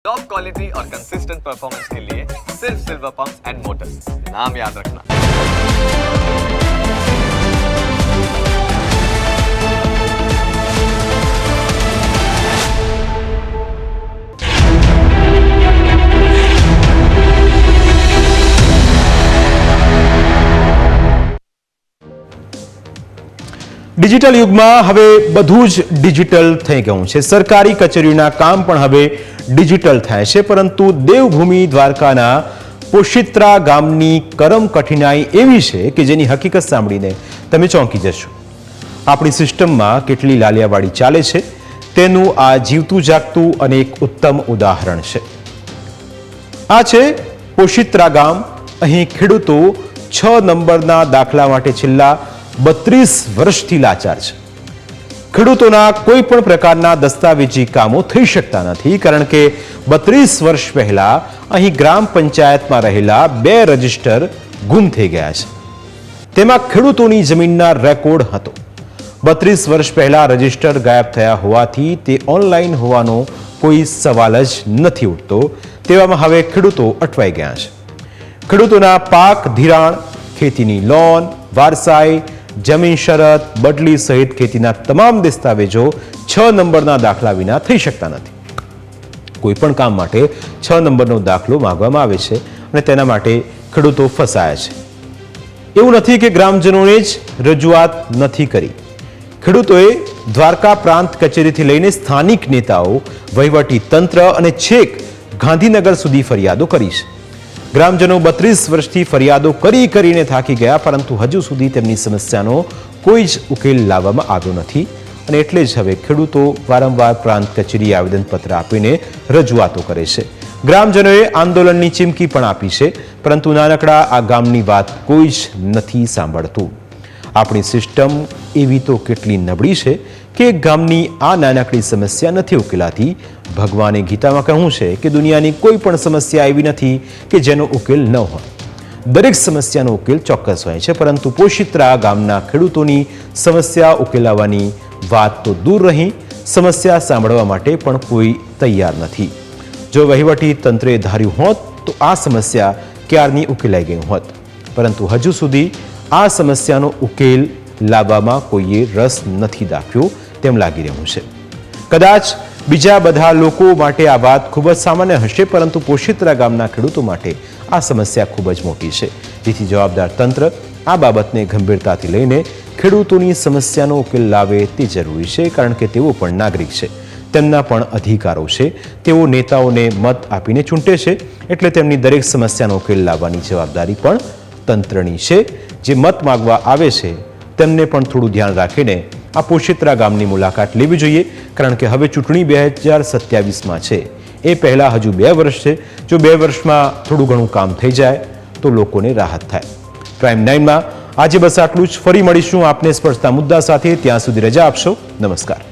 Top quality और consistent performance के लिए सिर्फ सिल्वर पंप्स एंड मोटर्स, नाम याद रखना। ડિજિટલ યુગમાં હવે બધું જ ડિજિટલ થઈ ગયું છે। સરકારી કચેરીઓના કામ પણ હવે ડિજિટલ થાય છે, પરંતુ દેવભૂમિ દ્વારકાના પોશિત્રા ગામની કરમ કઠિનાઈ એવી છે કે જેની હકીકત સાંભળીને તમે ચોંકી જશો। આપણી સિસ્ટમમાં કેટલી લાલિયાવાડી ચાલે છે તેનું આ જીવતું જાગતું અને એક ઉત્તમ ઉદાહરણ છે। આ છે પોશિત્રા ગામ। અહીં ખેડૂતો 6 નંબરના દાખલા માટે છેલ્લા 32 વર્ષથી લાચાર છે। ખેડૂતોના કોઈ પણ પ્રકારના દસ્તાવેજી કામો થઈ શકતા નથી, કારણ કે 32 વર્ષ પહેલા અહીં ગ્રામ પંચાયતમાં રહેલા 2 રજિસ્ટર ગુમ થઈ ગયા છે। તેમાં ખેડૂતોની જમીનના રેકોર્ડ હતો। 32 વર્ષ પહેલા રજિસ્ટર ગાયબ થયા હોવાથી તે ઓનલાઈન હોવાનો કોઈ સવાલ જ નથી ઉઠતો। તેવામાં હવે ખેડૂતો અટવાઈ ગયા છે। ખેડૂતોના પાક ધિરાણ, ખેતીની લોન, વારસાઈ, જમીન શરત, બદલી સહિત ખેતીના તમામ દસ્તાવેજો 6 નંબરના દાખલા વિના થઈ શકતા નથી। કોઈ પણ કામ માટે 6 નંબરનો દાખલો માંગવામાં આવે છે અને તેના માટે ખેડૂતો ફસાયા છે। એવું નથી કે ગ્રામજનોએ જ રજૂઆત નથી કરી। ખેડૂતોએ દ્વારકા પ્રાંત કચેરીથી લઈને સ્થાનિક નેતાઓ, વહીવટી તંત્ર અને છેક ગાંધીનગર સુધી ફરિયાદો કરી છે। ગ્રામજનો 32 વર્ષથી ફરિયાદો કરીને થાકી ગયા, પરંતુ હજુ સુધી તેમની સમસ્યાનો કોઈ જ ઉકેલ લાવવામાં આવ્યો નથી અને એટલે જ હવે ખેડૂતો વારંવાર પ્રાંત કચેરીએ આવેદનપત્ર આપીને રજૂઆતો કરે છે। ગ્રામજનોએ આંદોલનની ચીમકી પણ આપી છે, પરંતુ નાનકડા આ ગામની વાત કોઈ જ નથી સાંભળતું। આપણી સિસ્ટમ એવી તો કેટલી નબળી છે કે ગામની આ નાનકડી સમસ્યા નથી ઉકેલાતી। ભગવાને ગીતામાં કહ્યું છે કે દુનિયાની કોઈ પણ સમસ્યા એવી નથી કે જેનો ઉકેલ ન હોય। દરેક સમસ્યાનો ઉકેલ ચોક્કસ હોય છે, પરંતુ પોશિત્રા ગામના ખેડૂતોની સમસ્યા ઉકેલાવાની વાત તો દૂર રહી, સમસ્યા સાંભળવા માટે પણ કોઈ તૈયાર નથી। જો વહીવટી તંત્રે ધાર્યું હોત તો આ સમસ્યા ક્યારની ઉકેલાઈ ગઈ હોત, પરંતુ હજુ સુધી આ સમસ્યાનો ઉકેલ લાવવામાં કોઈએ રસ નથી દાખવ્યો તેમ લાગી રહ્યું છે। કદાચ બીજા બધા લોકો માટે આ વાત ખૂબ જ સામાન્ય હશે, પરંતુ પોશિત્રા ગામના ખેડૂતો માટે આ સમસ્યા ખૂબ જ મોટી છે। જેથી જવાબદાર તંત્ર આ બાબતને ગંભીરતાથી લઈને ખેડૂતોની સમસ્યાનો ઉકેલ લાવે તે જરૂરી છે, કારણ કે તેઓ પણ નાગરિક છે, તેમના પણ અધિકારો છે। તેઓ નેતાઓને મત આપીને ચૂંટે છે, એટલે તેમની દરેક સમસ્યાનો ઉકેલ લાવવાની જવાબદારી પણ તંત્રની છે। જે મત માગવા આવે છે તેમને પણ થોડું ધ્યાન રાખીને આ પોશિત્રા ગામની મુલાકાત લેવી જોઈએ, કારણ કે હવે ચૂંટણી 2027માં છે। એ પહેલાં હજુ 2 વર્ષ છે। જો 2 વર્ષમાં થોડું ઘણું કામ થઈ જાય તો લોકોને રાહત થાય। પ્રાઇમ 9માં આજે બસ આટલું જ। ફરી મળીશું આપને સ્પર્શતા મુદ્દા સાથે। ત્યાં સુધી રજા આપશો। નમસ્કાર।